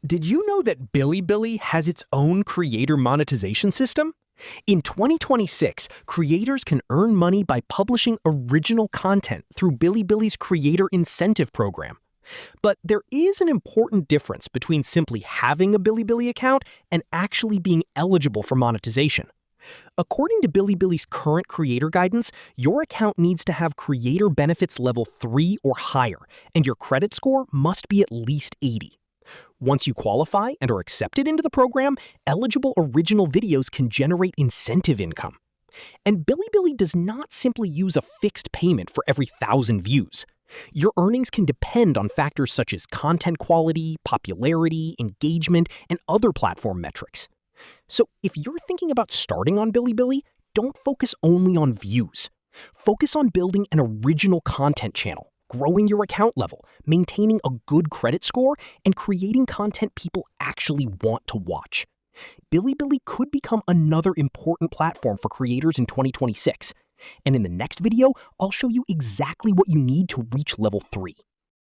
Did you know that Bilibili has its own creator monetization system? In 2026, creators can earn money by publishing original content through Bilibili's Creator Incentive program. But there is an important difference between simply having a Bilibili account and actually being eligible for monetization. According to Bilibili's current creator guidance, your account needs to have creator benefits level 3 or higher, and your credit score must be at least 80. Once you qualify and are accepted into the program, eligible original videos can generate incentive income. And Bilibili does not simply use a fixed payment for every 1,000 views. Your earnings can depend on factors such as content quality, popularity, engagement, and other platform metrics. So if you're thinking about starting on Bilibili, don't focus only on views. Focus on building an original content channel, growing your account level, maintaining a good credit score, and creating content people actually want to watch. Bilibili could become another important platform for creators in 2026. And in the next video, I'll show you exactly what you need to reach level 3.